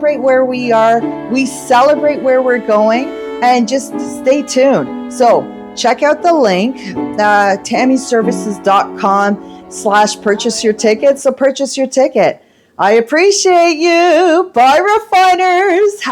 celebrate where we are. We celebrate where we're going, and just stay tuned. So check out the link, tammyservices.com/purchase your ticket. So purchase your ticket. I appreciate you. Bye, refiners.